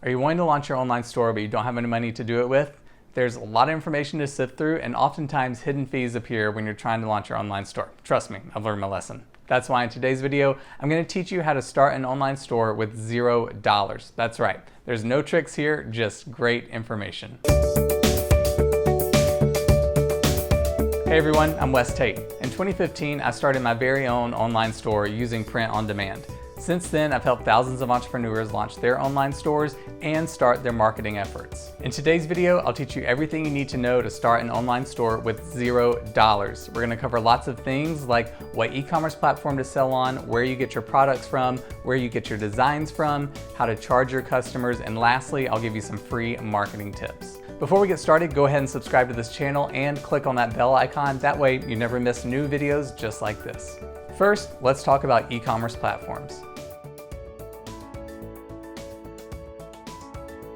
Are you wanting to launch your online store but you don't have any money to do it with? There's a lot of information to sift through, and oftentimes hidden fees appear when you're trying to launch your online store. Trust me, I've learned my lesson. That's why in today's video, I'm going to teach you how to start an online store with $0. That's right, there's no tricks here, just great information. Hey everyone, I'm Wes Tate. In 2015, I started my very own online store using print on demand. Since then, I've helped thousands of entrepreneurs launch their online stores and start their marketing efforts. In today's video, I'll teach you everything you need to know to start an online store with $0. We're gonna cover lots of things like what e-commerce platform to sell on, where you get your products from, where you get your designs from, how to charge your customers, and lastly, I'll give you some free marketing tips. Before we get started, go ahead and subscribe to this channel and click on that bell icon. That way you never miss new videos just like this. First, let's talk about e-commerce platforms.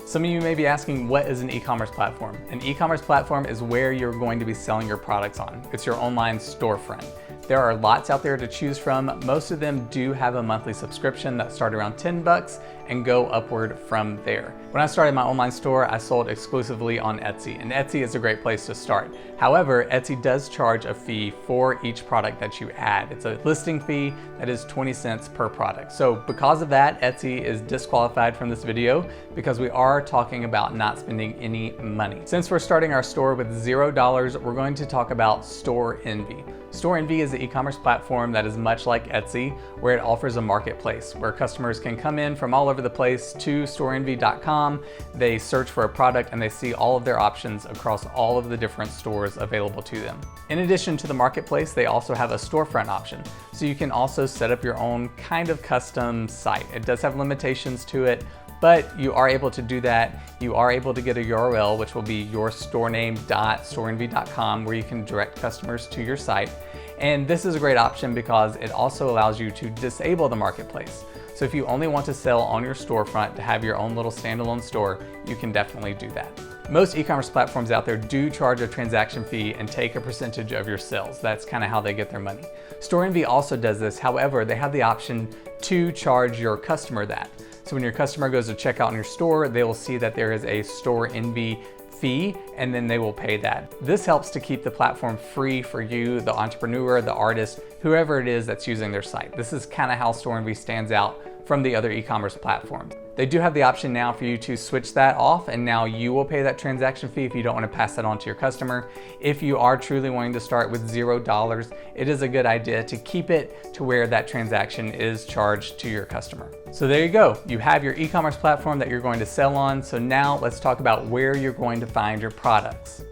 Some of you may be asking, what is an e-commerce platform? An e-commerce platform is where you're going to be selling your products on. It's your online storefront. There are lots out there to choose from. Most of them do have a monthly subscription that start around $10 and go upward from there. When I started my online store, I sold exclusively on Etsy, and Etsy is a great place to start. However, Etsy does charge a fee for each product that you add. It's a listing fee that is 20 cents per product. So because of that, Etsy is disqualified from this video because we are talking about not spending any money. Since we're starting our store with $0, we're going to talk about Storenvy. Storenvy is an e-commerce platform that is much like Etsy, where it offers a marketplace where customers can come in from all over the place to storenvy.com. They search for a product and they see all of their options across all of the different stores available to them. In addition to the marketplace, they also have a storefront option. So you can also set up your own kind of custom site. It does have limitations to it, but you are able to do that. You are able to get a URL, which will be yourstorename.storenvy.com, where you can direct customers to your site. And this is a great option because it also allows you to disable the marketplace. So if you only want to sell on your storefront to have your own little standalone store, you can definitely do that. Most e-commerce platforms out there do charge a transaction fee and take a percentage of your sales. That's kind of how they get their money. Storenvy also does this. However, they have the option to charge your customer that. So when your customer goes to check out in your store, they will see that there is a Storenvy fee, and then they will pay that. This helps to keep the platform free for you, the entrepreneur, the artist, whoever it is that's using their site. This is kind of how Storenvy stands out from the other e-commerce platforms. They do have the option now for you to switch that off, and now you will pay that transaction fee if you don't want to pass that on to your customer. If you are truly wanting to start with $0, it is a good idea to keep it to where that transaction is charged to your customer. So there you go. You have your e-commerce platform that you're going to sell on. So now let's talk about where you're going to find your products.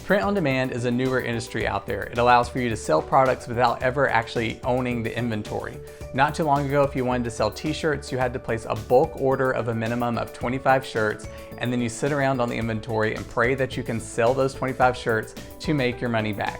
Print on demand is a newer industry out there. It allows for you to sell products without ever actually owning the inventory. Not too long ago, if you wanted to sell t-shirts, you had to place a bulk order of a minimum of 25 shirts, and then you sit around on the inventory and pray that you can sell those 25 shirts to make your money back.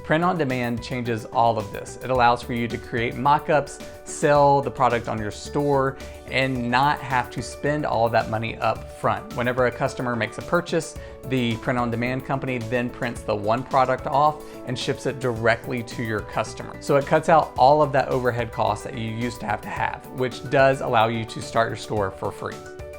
Print on demand changes all of this. It allows for you to create mock-ups, sell the product on your store, and not have to spend all of that money up front. Whenever a customer makes a purchase, the print on demand company then prints the one product off and ships it directly to your customer. So it cuts out all of that overhead cost that you used to have, which does allow you to start your store for free.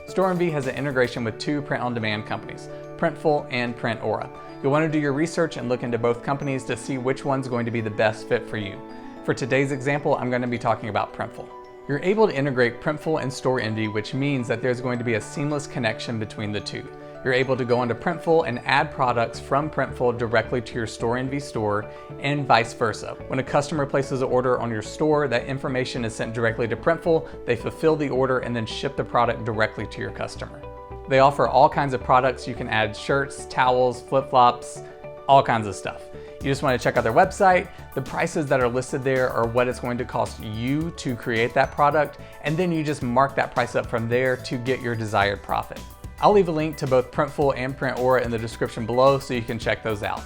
Storenvy has an integration with two print on demand companies, Printful and Printora. You'll want to do your research and look into both companies to see which one's going to be the best fit for you. For today's example, I'm going to be talking about Printful. You're able to integrate Printful and Storenvy, which means that there's going to be a seamless connection between the two. You're able to go onto Printful and add products from Printful directly to your Storenvy store, and vice versa. When a customer places an order on your store, that information is sent directly to Printful, they fulfill the order and then ship the product directly to your customer. They offer all kinds of products. You can add shirts, towels, flip-flops, all kinds of stuff. You just want to check out their website. The prices that are listed there are what it's going to cost you to create that product, and then you just mark that price up from there to get your desired profit. I'll leave a link to both Printful and Printora in the description below so you can check those out.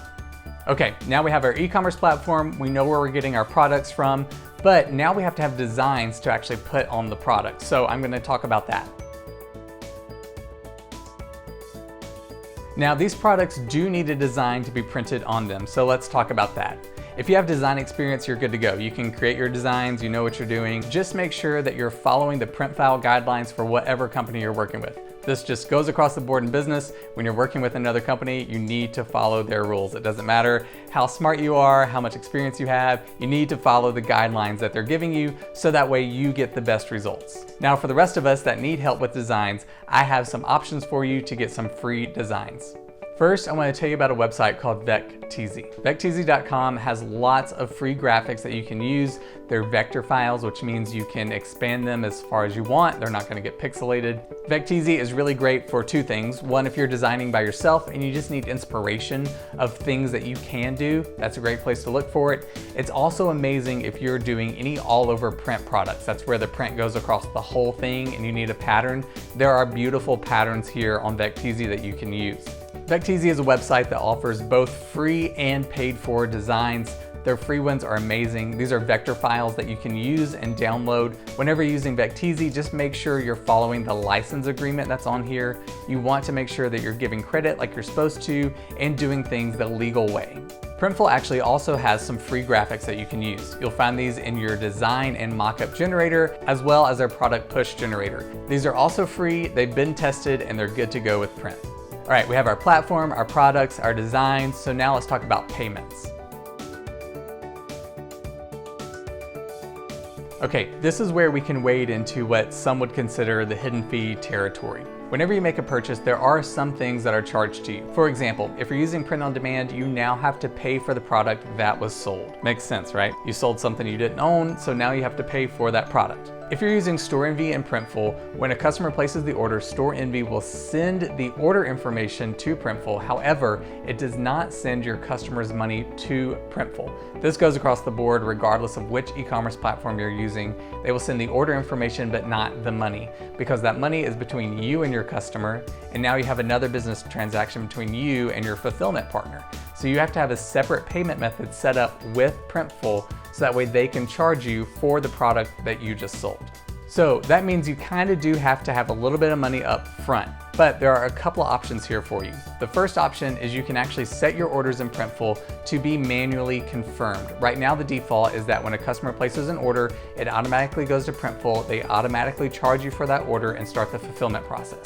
Okay, now we have our e-commerce platform. We know where we're getting our products from, but now we have to have designs to actually put on the product. So I'm going to talk about that. Now these products do need a design to be printed on them, so let's talk about that. If you have design experience, you're good to go. You can create your designs, you know what you're doing. Just make sure that you're following the print file guidelines for whatever company you're working with. This just goes across the board in business. When you're working with another company, you need to follow their rules. It doesn't matter how smart you are, how much experience you have, you need to follow the guidelines that they're giving you so that way you get the best results. Now for the rest of us that need help with designs, I have some options for you to get some free designs. First, I want to tell you about a website called Vecteezy. Vecteezy.com has lots of free graphics that you can use. They're vector files, which means you can expand them as far as you want. They're not going to get pixelated. Vecteezy is really great for two things. One, if you're designing by yourself and you just need inspiration of things that you can do, that's a great place to look for it. It's also amazing if you're doing any all-over print products. That's where the print goes across the whole thing and you need a pattern. There are beautiful patterns here on Vecteezy that you can use. Vecteezy is a website that offers both free and paid for designs. Their free ones are amazing. These are vector files that you can use and download. Whenever you're using Vecteezy, just make sure you're following the license agreement that's on here. You want to make sure that you're giving credit like you're supposed to and doing things the legal way. Printful actually also has some free graphics that you can use. You'll find these in your design and mockup generator, as well as their product push generator. These are also free, they've been tested, and they're good to go with print. All right, we have our platform, our products, our designs, so now let's talk about payments. Okay, this is where we can wade into what some would consider the hidden fee territory. Whenever you make a purchase, there are some things that are charged to you. For example, if you're using print on demand, you now have to pay for the product that was sold. Makes sense, right? You sold something you didn't own, so now you have to pay for that product. If you're using StoreEnvy and Printful, when a customer places the order, StoreEnvy will send the order information to Printful. However, it does not send your customer's money to Printful. This goes across the board regardless of which e-commerce platform you're using. They will send the order information but not the money, because that money is between you and your customer, and now you have another business transaction between you and your fulfillment partner. So you have to have a separate payment method set up with Printful so that way they can charge you for the product that you just sold. So that means you kind of do have to have a little bit of money up front, but there are a couple of options here for you. The first option is you can actually set your orders in Printful to be manually confirmed. Right now the default is that when a customer places an order, it automatically goes to Printful, they automatically charge you for that order and start the fulfillment process.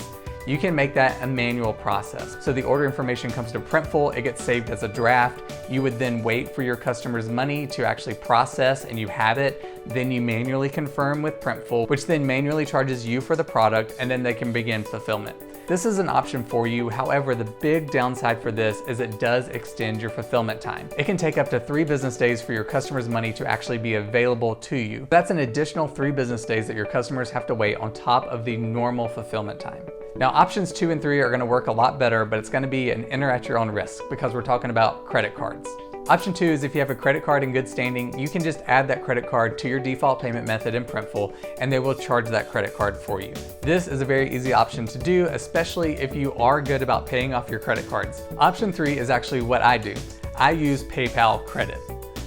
You can make that a manual process. So the order information comes to Printful, it gets saved as a draft. You would then wait for your customer's money to actually process and you have it. Then you manually confirm with Printful, which then manually charges you for the product, and then they can begin fulfillment. This is an option for you. However, the big downside for this is it does extend your fulfillment time. It can take up to 3 business days for your customer's money to actually be available to you. That's an additional 3 business days that your customers have to wait on top of the normal fulfillment time. Now, options 2 and 3 are gonna work a lot better, but it's gonna be an enter at your own risk because we're talking about credit cards. Option 2 is if you have a credit card in good standing, you can just add that credit card to your default payment method in Printful and they will charge that credit card for you. This is a very easy option to do, especially if you are good about paying off your credit cards. Option 3 is actually what I do. I use PayPal Credit.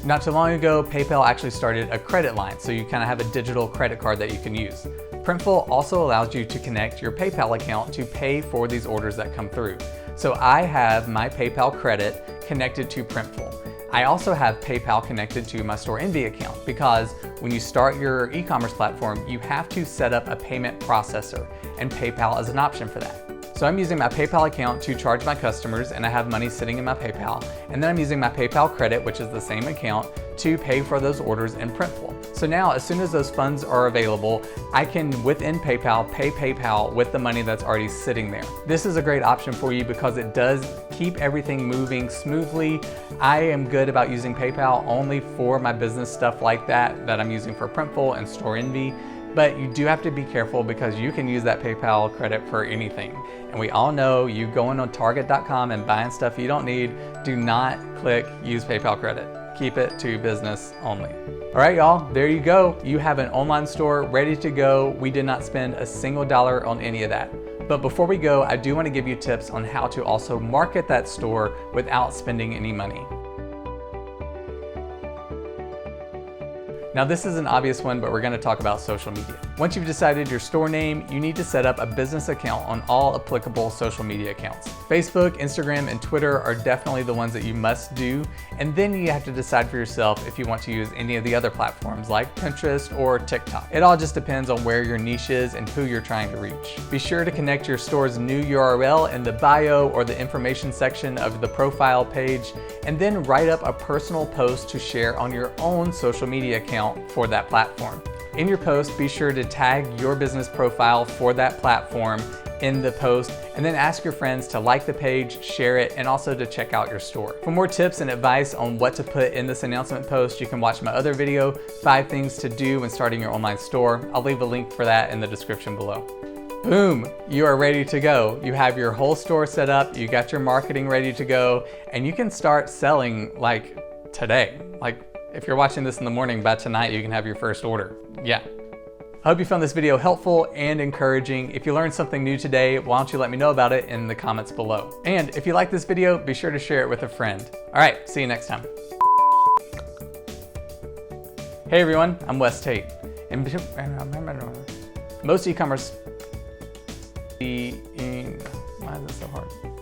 Not too long ago, PayPal actually started a credit line, so you kind of have a digital credit card that you can use. Printful also allows you to connect your PayPal account to pay for these orders that come through. So I have my PayPal Credit connected to Printful. I also have PayPal connected to my StoreEnvy account because when you start your e-commerce platform, you have to set up a payment processor, and PayPal is an option for that. So I'm using my PayPal account to charge my customers, and I have money sitting in my PayPal. And then I'm using my PayPal Credit, which is the same account, to pay for those orders in Printful. So now, as soon as those funds are available, I can, within PayPal, pay PayPal with the money that's already sitting there. This is a great option for you because it does keep everything moving smoothly. I am good about using PayPal only for my business stuff like that I'm using for Printful and StoreEnvy. But you do have to be careful because you can use that PayPal credit for anything. And we all know you going on Target.com and buying stuff you don't need, do not click use PayPal credit. Keep it to business only. All right, y'all, there you go. You have an online store ready to go. We did not spend a single dollar on any of that. But before we go, I do want to give you tips on how to also market that store without spending any money. Now this is an obvious one, but we're going to talk about social media. Once you've decided your store name, you need to set up a business account on all applicable social media accounts. Facebook, Instagram, and Twitter are definitely the ones that you must do, and then you have to decide for yourself if you want to use any of the other platforms like Pinterest or TikTok. It all just depends on where your niche is and who you're trying to reach. Be sure to connect your store's new URL in the bio or the information section of the profile page, and then write up a personal post to share on your own social media account for that platform. In your post, be sure to tag your business profile for that platform in the post, and then ask your friends to like the page, share it, and also to check out your store. For more tips and advice on what to put in this announcement post, you can watch my other video, 5 things to do when starting your online store. I'll leave a link for that in the description below. Boom, you are ready to go. You have your whole store set up, you got your marketing ready to go, and you can start selling like today. Like if you're watching this in the morning, by tonight you can have your first order. Yeah. I hope you found this video helpful and encouraging. If you learned something new today, why don't you let me know about it in the comments below. And if you like this video, be sure to share it with a friend. All right, see you next time. Hey everyone, I'm Wes Tate. And most e-commerce, why is it so hard?